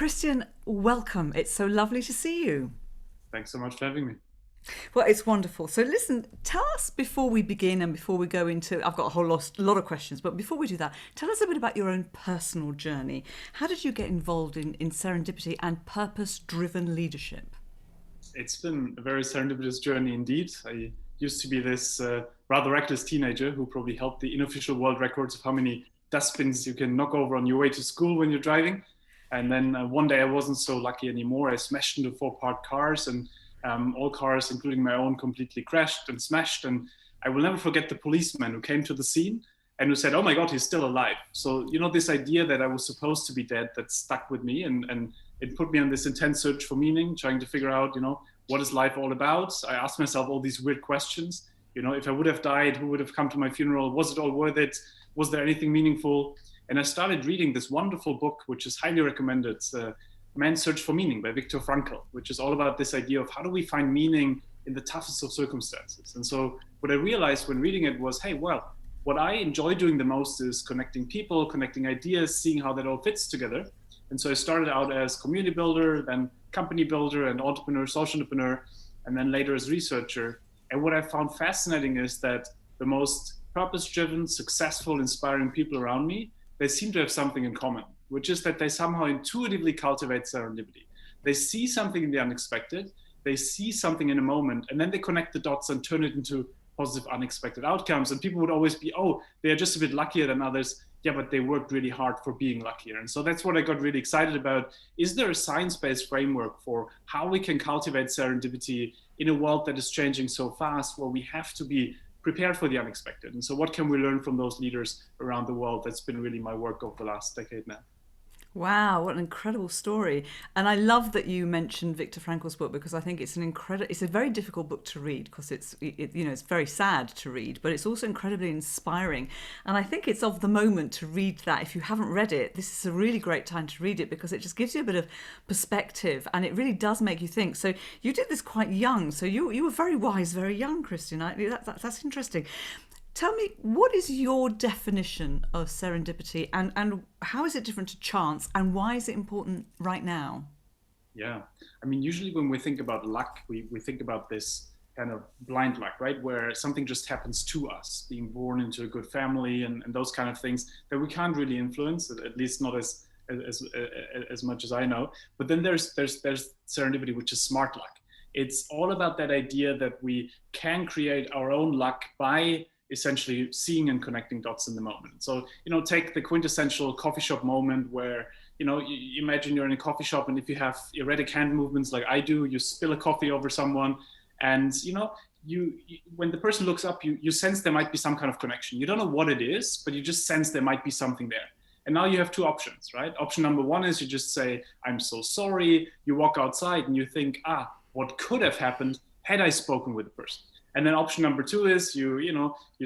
Christian, welcome. It's so lovely to see you. Thanks so much for having me. Well, it's wonderful. So, listen, tell us before we begin and before we go into, I've got a lot of questions, but before we do that, tell us a bit about your own personal journey. How did you get involved in serendipity and purpose driven leadership? It's been a very serendipitous journey indeed. I used to be this rather reckless teenager who probably held the unofficial world records of how many dustbins you can knock over on your way to school when you're driving. And then one day I wasn't so lucky anymore. I smashed into four parked cars, and all cars, including my own, completely crashed and smashed. And I will never forget the policeman who came to the scene and who said, "Oh my God, he's still alive." So, this idea that I was supposed to be dead, that stuck with me, and it put me on this intense search for meaning, trying to figure out, what is life all about? I asked myself all these weird questions. If I would have died, who would have come to my funeral? Was it all worth it? Was there anything meaningful? And I started reading this wonderful book, which is highly recommended. It's Man's Search for Meaning by Viktor Frankl, which is all about this idea of how do we find meaning in the toughest of circumstances. And so what I realized when reading it was, hey, well, what I enjoy doing the most is connecting people, connecting ideas, seeing how that all fits together. And so I started out as community builder, then company builder and entrepreneur, social entrepreneur, and then later as researcher. And what I found fascinating is that the most purpose-driven, successful, inspiring people around me, they seem to have something in common, which is that they somehow intuitively cultivate serendipity. They see something in the unexpected, they see something in a moment, and then they connect the dots and turn it into positive, unexpected outcomes. And people would always be, oh, they are just a bit luckier than others. Yeah, but they worked really hard for being luckier. And so that's what I got really excited about. Is there a science-based framework for how we can cultivate serendipity in a world that is changing so fast, where we have to be prepared for the unexpected? And so what can we learn from those leaders around the world? That's been really my work over the last decade now. Wow, what an incredible story. And I love that you mentioned Viktor Frankl's book because I think it's a very difficult book to read because it's very sad to read, but it's also incredibly inspiring. And I think it's of the moment to read that. If you haven't read it, this is a really great time to read it because it just gives you a bit of perspective and it really does make you think. So you did this quite young. So you were very wise, very young, Christian. That's interesting. Tell me, what is your definition of serendipity and how is it different to chance and why is it important right now? Yeah. I mean, usually when we think about luck, we think about this kind of blind luck, right? Where something just happens to us, being born into a good family and those kind of things that we can't really influence, at least not as as much as I know. But then there's serendipity, which is smart luck. It's all about that idea that we can create our own luck by essentially seeing and connecting dots in the moment. So, take the quintessential coffee shop moment where, you imagine you're in a coffee shop and if you have erratic hand movements like I do, you spill a coffee over someone and, when the person looks up, you sense there might be some kind of connection. You don't know what it is, but you just sense there might be something there. And now you have two options, right? Option number one is you just say, "I'm so sorry." You walk outside and you think, what could have happened had I spoken with the person? And then option number two is you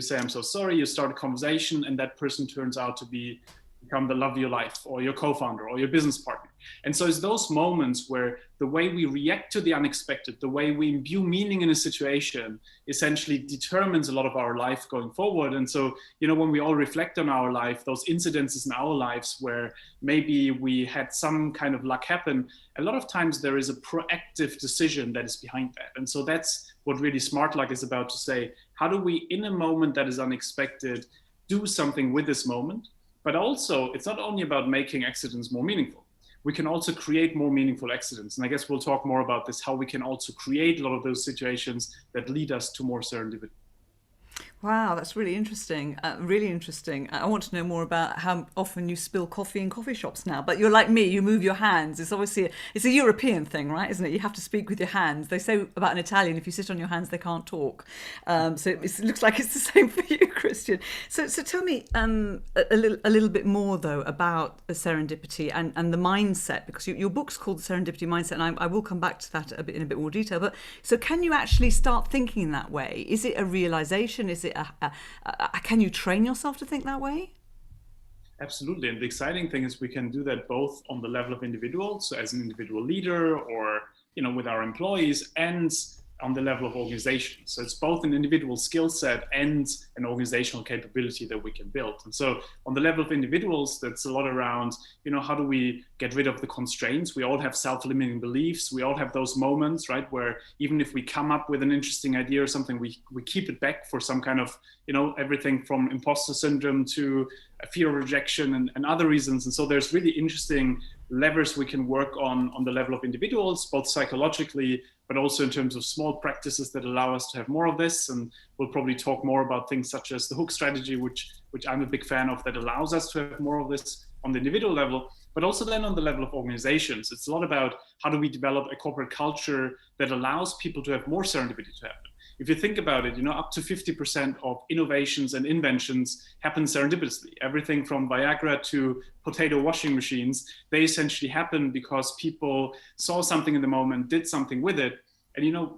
say, "I'm so sorry." You start a conversation, and that person turns out to become the love of your life, or your co-founder, or your business partner. And so it's those moments where the way we react to the unexpected, the way we imbue meaning in a situation, essentially determines a lot of our life going forward. And so, when we all reflect on our life, those incidences in our lives where maybe we had some kind of luck happen, a lot of times there is a proactive decision that is behind that. And so that's what really smart luck is about, to say, how do we, in a moment that is unexpected, do something with this moment? But also, it's not only about making accidents more meaningful. We can also create more meaningful accidents. And I guess we'll talk more about this, how we can also create a lot of those situations that lead us to more serendipity. Wow, that's really interesting. Really interesting. I want to know more about how often you spill coffee in coffee shops now. But you're like me, you move your hands. It's obviously it's a European thing, right? Isn't it? You have to speak with your hands. They say about an Italian, if you sit on your hands, they can't talk. So it looks like it's the same for you, Christian. So tell me a little bit more though about serendipity and the mindset, because your book's called The Serendipity Mindset, and I will come back to that in a bit more detail. But so can you actually start thinking in that way? Is it a realization? Is it can you train yourself to think that way? Absolutely. And the exciting thing is we can do that both on the level of individuals, so as an individual leader or, with our employees, and on the level of organization. So it's both an individual skill set and an organizational capability that we can build. And so on the level of individuals, that's a lot around, how do we get rid of the constraints? We all have self-limiting beliefs. We all have those moments, right, where even if we come up with an interesting idea or something, we keep it back for some kind of, everything from imposter syndrome to fear of rejection and other reasons. And so there's really interesting levers we can work on the level of individuals, both psychologically, but also in terms of small practices that allow us to have more of this. And we'll probably talk more about things such as the hook strategy, which I'm a big fan of, that allows us to have more of this on the individual level, but also then on the level of organizations. It's a lot about how do we develop a corporate culture that allows people to have more serendipity to happen. If you think about it, up to 50% of innovations and inventions happen serendipitously. Everything from Viagra to potato washing machines, they essentially happen because people saw something in the moment, did something with it. And,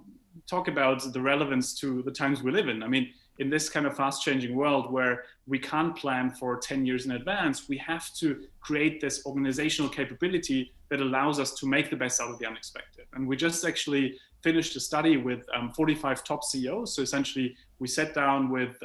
talk about the relevance to the times we live in. I mean, in this kind of fast changing world where we can't plan for 10 years in advance, we have to create this organizational capability that allows us to make the best out of the unexpected. And we just actually finished a study with 45 top CEOs. So essentially we sat down with,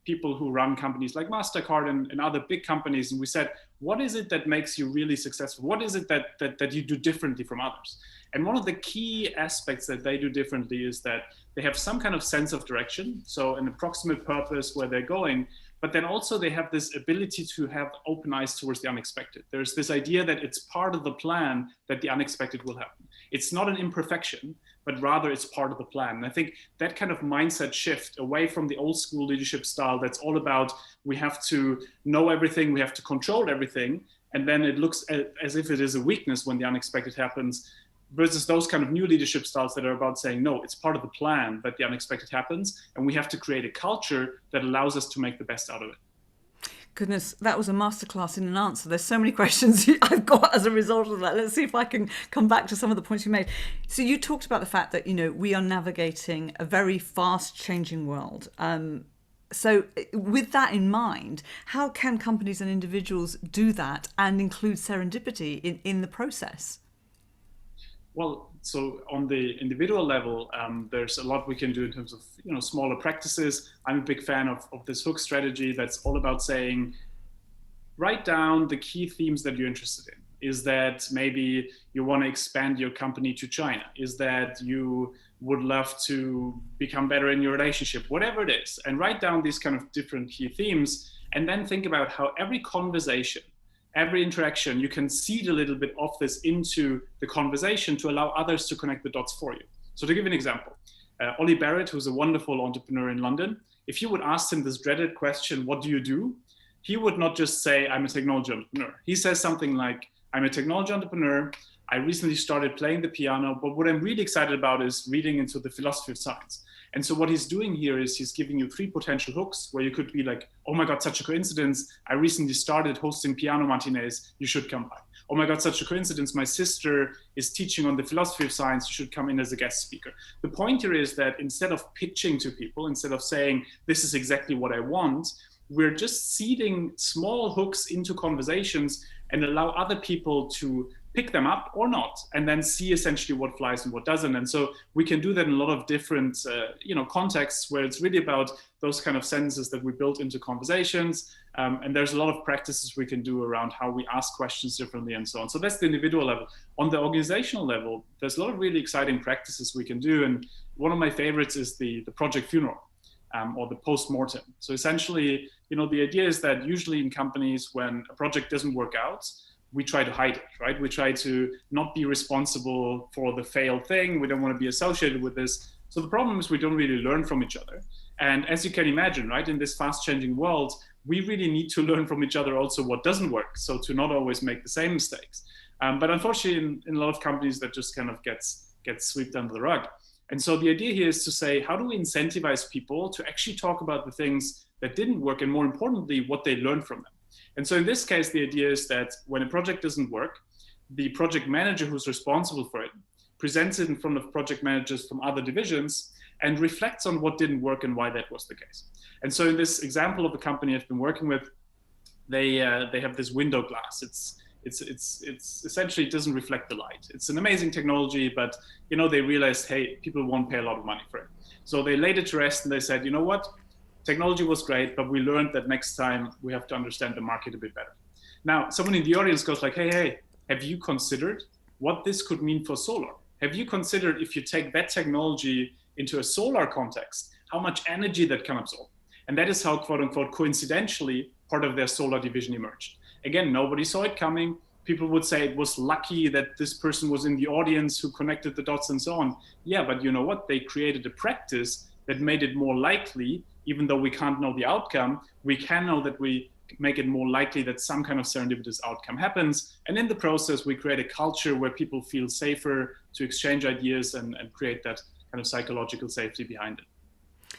people who run companies like MasterCard and other big companies. And we said, what is it that makes you really successful? What is it that you do differently from others? And one of the key aspects that they do differently is that they have some kind of sense of direction, so an approximate purpose where they're going, but then also they have this ability to have open eyes towards the unexpected. There's this idea that it's part of the plan that the unexpected will happen. It's not an imperfection, but rather it's part of the plan. And I think that kind of mindset shift away from the old school leadership style that's all about we have to know everything, we have to control everything, and then it looks as if it is a weakness when the unexpected happens, versus those kind of new leadership styles that are about saying, no, it's part of the plan that the unexpected happens, and we have to create a culture that allows us to make the best out of it. Goodness, that was a masterclass in an answer. There's so many questions I've got as a result of that. Let's see if I can come back to some of the points you made. So you talked about the fact that, we are navigating a very fast changing world. So with that in mind, how can companies and individuals do that and include serendipity in the process? Well, so on the individual level, there's a lot we can do in terms of smaller practices. I'm a big fan of this hook strategy that's all about saying, write down the key themes that you're interested in. Is that maybe you want to expand your company to China? Is that you would love to become better in your relationship? Whatever it is, and write down these kind of different key themes, and then think about how every conversation, every interaction, you can seed a little bit of this into the conversation to allow others to connect the dots for you. So to give you an example, Ollie Barrett, who's a wonderful entrepreneur in London, if you would ask him this dreaded question, what do you do? He would not just say, I'm a technology entrepreneur. He says something like, I'm a technology entrepreneur. I recently started playing the piano, but what I'm really excited about is reading into the philosophy of science. And so what he's doing here is he's giving you 3 potential hooks where you could be like, oh my God, such a coincidence. I recently started hosting piano matinees. You should come by. Oh my God, such a coincidence. My sister is teaching on the philosophy of science. You should come in as a guest speaker. The point here is that instead of pitching to people, instead of saying, this is exactly what I want, we're just seeding small hooks into conversations and allow other people to pick them up or not, and then see essentially what flies and what doesn't. And so we can do that in a lot of different, contexts where it's really about those kind of sentences that we built into conversations. And there's a lot of practices we can do around how we ask questions differently and so on. So that's the individual level. On the organizational level, there's a lot of really exciting practices we can do. And one of my favorites is the project funeral. Or the post-mortem. So essentially, the idea is that usually in companies, when a project doesn't work out, we try to hide it, right? We try to not be responsible for the failed thing. We don't want to be associated with this. So the problem is we don't really learn from each other. And as you can imagine, right, in this fast-changing world, we really need to learn from each other also what doesn't work. So to not always make the same mistakes. But unfortunately, in a lot of companies, that just kind of gets swept under the rug. And so the idea here is to say, how do we incentivize people to actually talk about the things that didn't work, and more importantly, what they learned from them? And so in this case, the idea is that when a project doesn't work, the project manager who's responsible for it presents it in front of project managers from other divisions and reflects on what didn't work and why that was the case. And so in this example of a company I've been working with, they have this window glass. it's essentially, it doesn't reflect the light. It's an amazing technology, but they realized, hey, people won't pay a lot of money for it. So they laid it to rest and they said, you know what, technology was great, but we learned that next time we have to understand the market a bit better. Now, someone in the audience goes like, hey, have you considered what this could mean for solar? Have you considered if you take that technology into a solar context, how much energy that can absorb? And that is how, quote unquote, coincidentally, part of their solar division emerged. Again, nobody saw it coming. People would say it was lucky that this person was in the audience who connected the dots and so on. Yeah, but you know what? They created a practice that made it more likely, even though we can't know the outcome, we can know that we make it more likely that some kind of serendipitous outcome happens. And in the process, we create a culture where people feel safer to exchange ideas and create that kind of psychological safety behind it.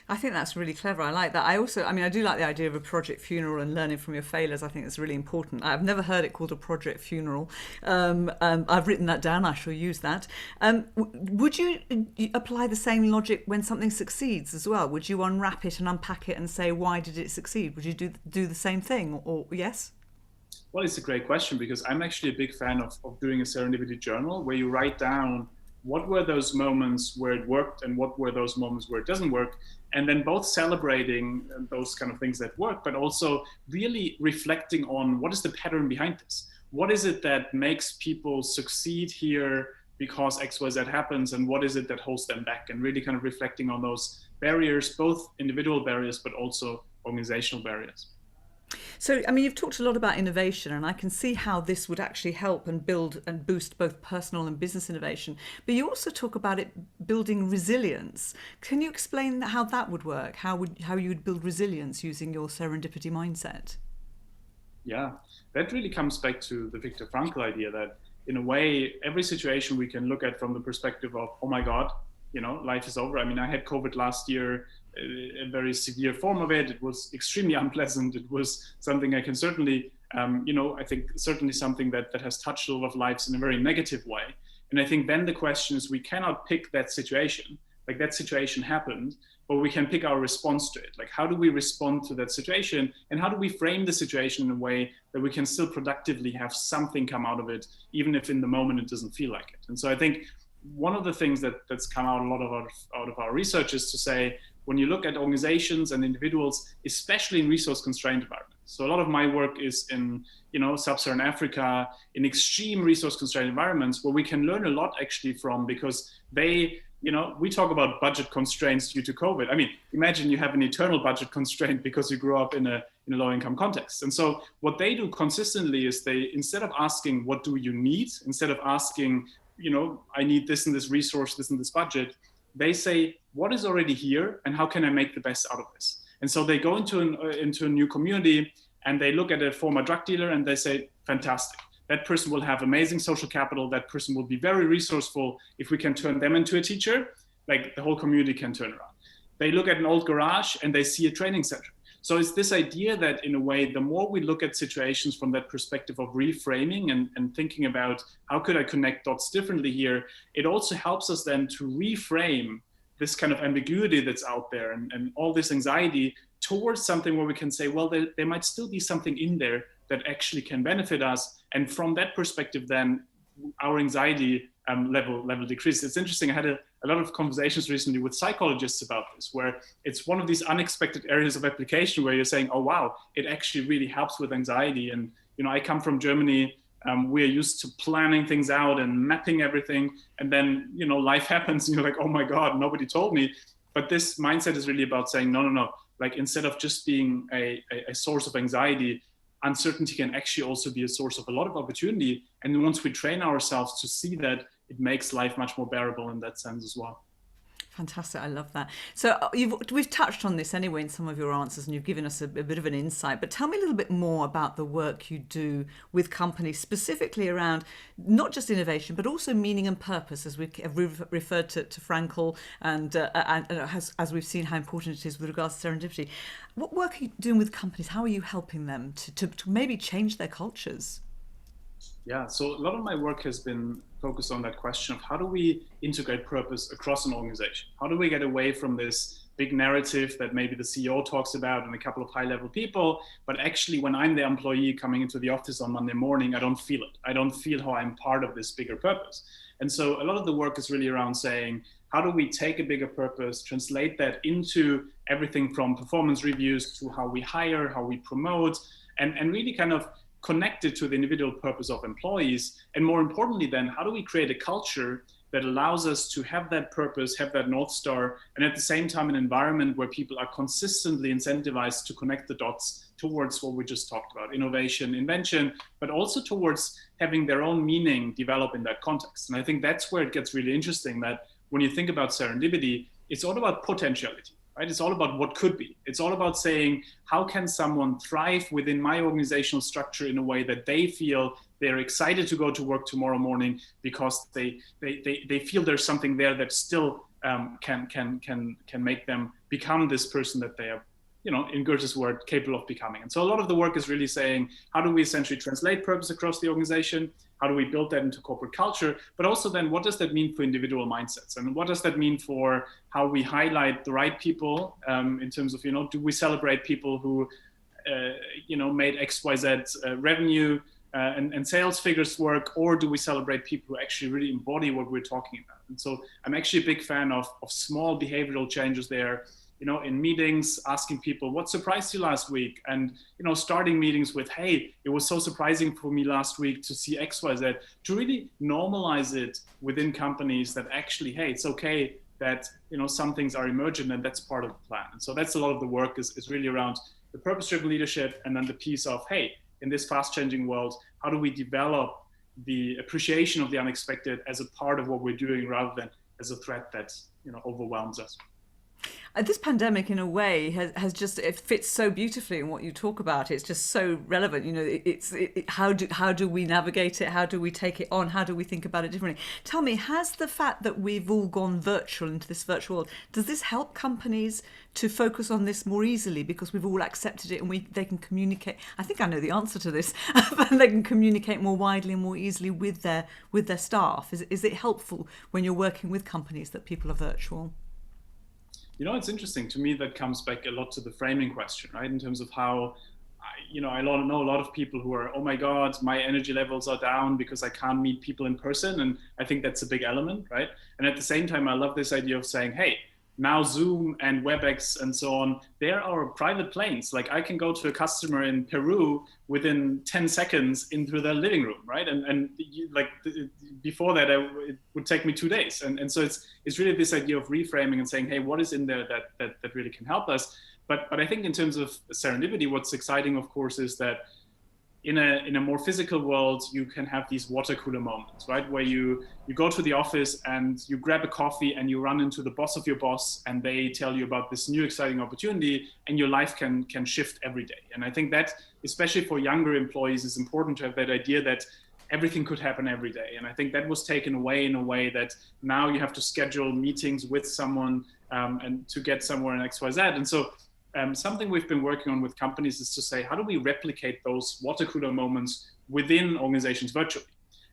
I think that's really clever. I like that. I do like the idea of a project funeral and learning from your failures. I think it's really important. I've never heard it called a project funeral. I've written that down. I shall use that. Would you apply the same logic when something succeeds as well? Would you unwrap it and unpack it and say, why did it succeed? Would you do the same thing, or yes? Well, it's a great question, because I'm actually a big fan of doing a serendipity journal where you write down what were those moments where it worked and what were those moments where it doesn't work, and then both celebrating those kind of things that work, but also really reflecting on what is the pattern behind this. What is it that makes people succeed here because XYZ happens, and what is it that holds them back, and really kind of reflecting on those barriers, both individual barriers, but also organizational barriers. So, I mean, you've talked a lot about innovation, and I can see how this would actually help and build and boost both personal and business innovation. But you also talk about it building resilience. Can you explain how that would work? How you would build resilience using your serendipity mindset? Yeah, that really comes back to the Viktor Frankl idea that, in a way, every situation we can look at from the perspective of, oh my God, life is over. I mean, I had COVID last year, a very severe form of it. It was extremely unpleasant. It was something I can certainly, I think certainly something that has touched a lot of lives in a very negative way. And I think then the question is, we cannot pick that situation. Like, that situation happened, but we can pick our response to it. Like, how do we respond to that situation? And how do we frame the situation in a way that we can still productively have something come out of it, even if in the moment it doesn't feel like it? And so I think one of the things that's come out a lot out of our research is to say, when you look at organizations and individuals, especially in resource-constrained environments. So a lot of my work is in, sub-Saharan Africa, in extreme resource-constrained environments, where we can learn a lot actually from, because they, we talk about budget constraints due to COVID. I mean, imagine you have an eternal budget constraint because you grew up in a low-income context. And so what they do consistently is they, instead of asking, what do you need? Instead of asking, I need this and this resource, this and this budget, they say, what is already here and how can I make the best out of this? And so they go into a new community and they look at a former drug dealer and they say, fantastic. That person will have amazing social capital. That person will be very resourceful. If we can turn them into a teacher, like, the whole community can turn around. They look at an old garage and they see a training center. So it's this idea that, in a way, the more we look at situations from that perspective of reframing and thinking about how could I connect dots differently here, it also helps us then to reframe this kind of ambiguity that's out there and all this anxiety towards something where we can say, well, there might still be something in there that actually can benefit us. And from that perspective, then our anxiety level decreases. It's interesting. I had a lot of conversations recently with psychologists about this, where it's one of these unexpected areas of application where you're saying, oh, wow, it actually really helps with anxiety. And, I come from Germany. We're used to planning things out and mapping everything. And then, life happens and you're like, oh my God, nobody told me. But this mindset is really about saying, no. Like, instead of just being a source of anxiety, uncertainty can actually also be a source of a lot of opportunity. And once we train ourselves to see that, it makes life much more bearable in that sense as well. Fantastic. I love that. So we've touched on this anyway in some of your answers, and you've given us a bit of an insight, but tell me a little bit more about the work you do with companies, specifically around not just innovation, but also meaning and purpose, as we've referred to Frankl, and as we've seen how important it is with regards to serendipity. What work are you doing with companies? How are you helping them to maybe change their cultures? Yeah, so a lot of my work has been focused on that question of how do we integrate purpose across an organization? How do we get away from this big narrative that maybe the CEO talks about and a couple of high-level people. But actually, when I'm the employee coming into the office on Monday morning, I don't feel it. I don't feel how I'm part of this bigger purpose. And so a lot of the work is really around saying, how do we take a bigger purpose, translate that into everything from performance reviews to how we hire, how we promote, and really kind of connect it to the individual purpose of employees. And more importantly, then, how do we create a culture that allows us to have that purpose, have that North Star, and at the same time, an environment where people are consistently incentivized to connect the dots towards what we just talked about, innovation, invention, but also towards having their own meaning develop in that context. And I think that's where it gets really interesting, that when you think about serendipity, it's all about potentiality, right? It's all about what could be. It's all about saying, how can someone thrive within my organizational structure in a way that they feel they're excited to go to work tomorrow morning because they feel there's something there that still can make them become this person that they are, in Goethe's word, capable of becoming. And so a lot of the work is really saying, how do we essentially translate purpose across the organization? How do we build that into corporate culture? But also then, what does that mean for individual mindsets? And what does that mean for how we highlight the right people in terms of, do we celebrate people who, made XYZ revenue and sales figures work, or do we celebrate people who actually really embody what we're talking about? And so I'm actually a big fan of small behavioral changes there, in meetings, asking people, what surprised you last week? And, starting meetings with, hey, it was so surprising for me last week to see XYZ, to really normalize it within companies that actually, hey, it's okay that, some things are emergent and that's part of the plan. And so that's a lot of the work is really around the purpose-driven leadership, and then the piece of, hey, in this fast-changing world, how do we develop the appreciation of the unexpected as a part of what we're doing rather than as a threat that, overwhelms us. This pandemic, in a way, has just, it fits so beautifully in what you talk about. It's just so relevant. How do we navigate it? How do we take it on? How do we think about it differently? Tell me, has the fact that we've all gone virtual into this virtual world, does this help companies to focus on this more easily because we've all accepted it and they can communicate? I think I know the answer to this, but they can communicate more widely and more easily with their staff. Is it helpful when you're working with companies that people are virtual? It's interesting to me. That comes back a lot to the framing question, right? In terms of how, I know a lot of people who are, oh my God, my energy levels are down because I can't meet people in person. And I think that's a big element, right? And at the same time, I love this idea of saying, hey, now Zoom and WebEx and so on, there are private planes. Like, I can go to a customer in Peru within 10 seconds into their living room, right? And before that, it would take me 2 days. And so it's really this idea of reframing and saying, hey, what is in there that really can help us? But I think in terms of serendipity, what's exciting, of course, is that in a more physical world, you can have these water cooler moments, right? Where you go to the office and you grab a coffee and you run into the boss of your boss and they tell you about this new exciting opportunity, and your life can shift every day. And I think that, especially for younger employees, is important to have that idea that everything could happen every day. And I think that was taken away in a way that now you have to schedule meetings with someone and to get somewhere in XYZ. And so something we've been working on with companies is to say, how do we replicate those water cooler moments within organizations virtually?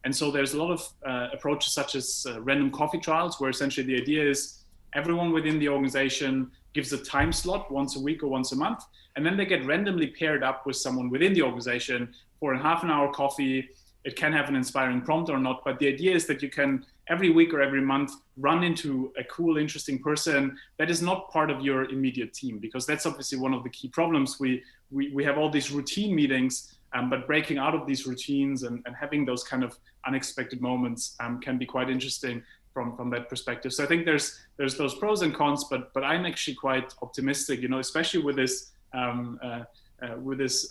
And so there's a lot of approaches such as random coffee trials, where essentially the idea is everyone within the organization gives a time slot once a week or once a month, and then they get randomly paired up with someone within the organization for a half an hour coffee. It can have an inspiring prompt or not, but the idea is that you can every week or every month run into a cool, interesting person that is not part of your immediate team, because that's obviously one of the key problems. We have all these routine meetings, but breaking out of these routines and having those kind of unexpected moments can be quite interesting from that perspective. So I think there's those pros and cons, but I'm actually quite optimistic, especially with this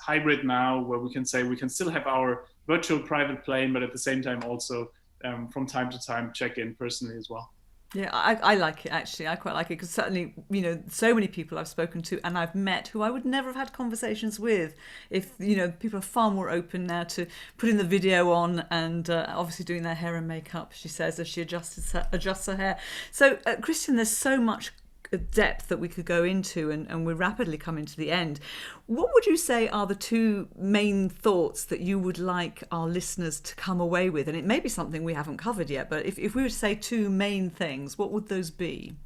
hybrid now, where we can say we can still have our virtual private plane, but at the same time also from time to time check in personally as well. Yeah, I like it, actually. I quite like it because certainly, so many people I've spoken to and I've met who I would never have had conversations with if, people are far more open now to putting the video on and obviously doing their hair and makeup, she says, as she adjusts her hair. So, Christian, there's so much depth that we could go into, and we're rapidly coming to the end. What would you say are the two main thoughts that you would like our listeners to come away with? And it may be something we haven't covered yet, but if we were to say two main things, what would those be?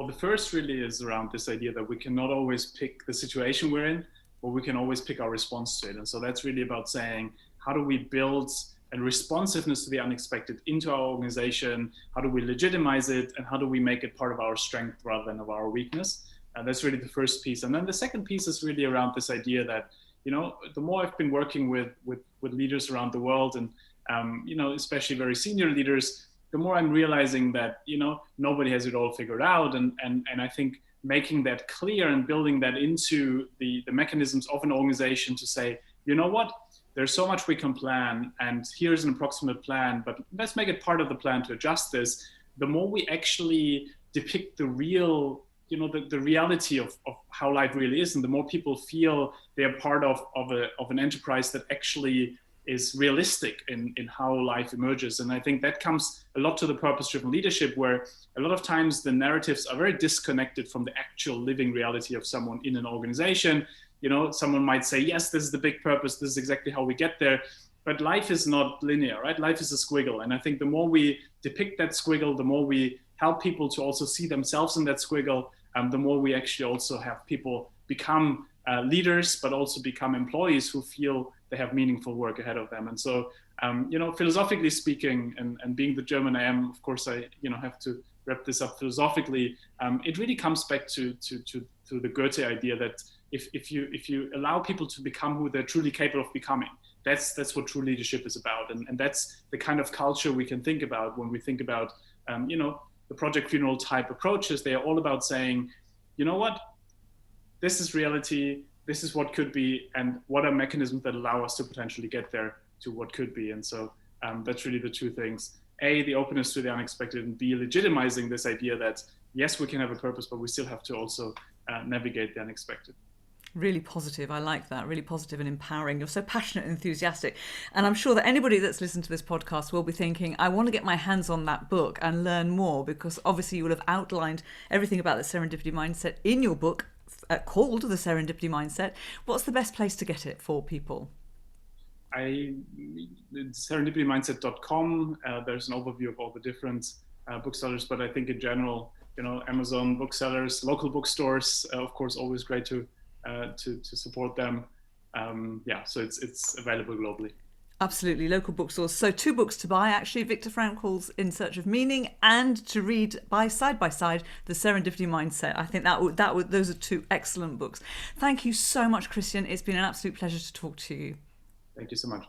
Well, the first really is around this idea that we cannot always pick the situation we're in, but we can always pick our response to it. And so that's really about saying, how do we build a responsiveness to the unexpected into our organization? How do we legitimize it? And how do we make it part of our strength rather than of our weakness? And that's really the first piece. And then the second piece is really around this idea that, the more I've been working with leaders around the world, and especially very senior leaders, the more I'm realizing that, nobody has it all figured out. And I think making that clear and building that into the mechanisms of an organization to say, you know what, there's so much we can plan, and here's an approximate plan, but let's make it part of the plan to adjust this. The more we actually depict the real, the reality of how life really is, and the more people feel they're part of an enterprise that actually is realistic in how life emerges. And I think that comes a lot to the purpose-driven leadership, where a lot of times the narratives are very disconnected from the actual living reality of someone in an organization. Someone might say, yes, this is the big purpose, this is exactly how we get there. But life is not linear, right? Life is a squiggle. And I think the more we depict that squiggle, the more we help people to also see themselves in that squiggle, the more we actually also have people become leaders, but also become employees who feel they have meaningful work ahead of them. And so, philosophically speaking, and being the German I am, of course, I have to wrap this up philosophically. It really comes back to the Goethe idea that if you allow people to become who they're truly capable of becoming, that's what true leadership is about. And that's the kind of culture we can think about when we think about, the project funeral type approaches. They are all about saying, you know what, this is reality, this is what could be, and what are mechanisms that allow us to potentially get there to what could be. And so that's really the two things. A, the openness to the unexpected, and B, legitimizing this idea that, yes, we can have a purpose, but we still have to also navigate the unexpected. Really positive. I like that. Really positive and empowering. You're so passionate and enthusiastic. And I'm sure that anybody that's listened to this podcast will be thinking, I want to get my hands on that book and learn more, because obviously you will have outlined everything about the serendipity mindset in your book called The Serendipity Mindset. What's the best place to get it for people? Serendipitymindset.com. There's an overview of all the different booksellers, but I think in general, Amazon booksellers, local bookstores, of course, always great to support them. So it's available globally. Absolutely, local bookstores. So 2 books to buy, actually, Viktor Frankl's In Search of Meaning, and to read by side, The Serendipity Mindset. I think those are 2 excellent books. Thank you so much, Christian. It's been an absolute pleasure to talk to you. Thank you so much.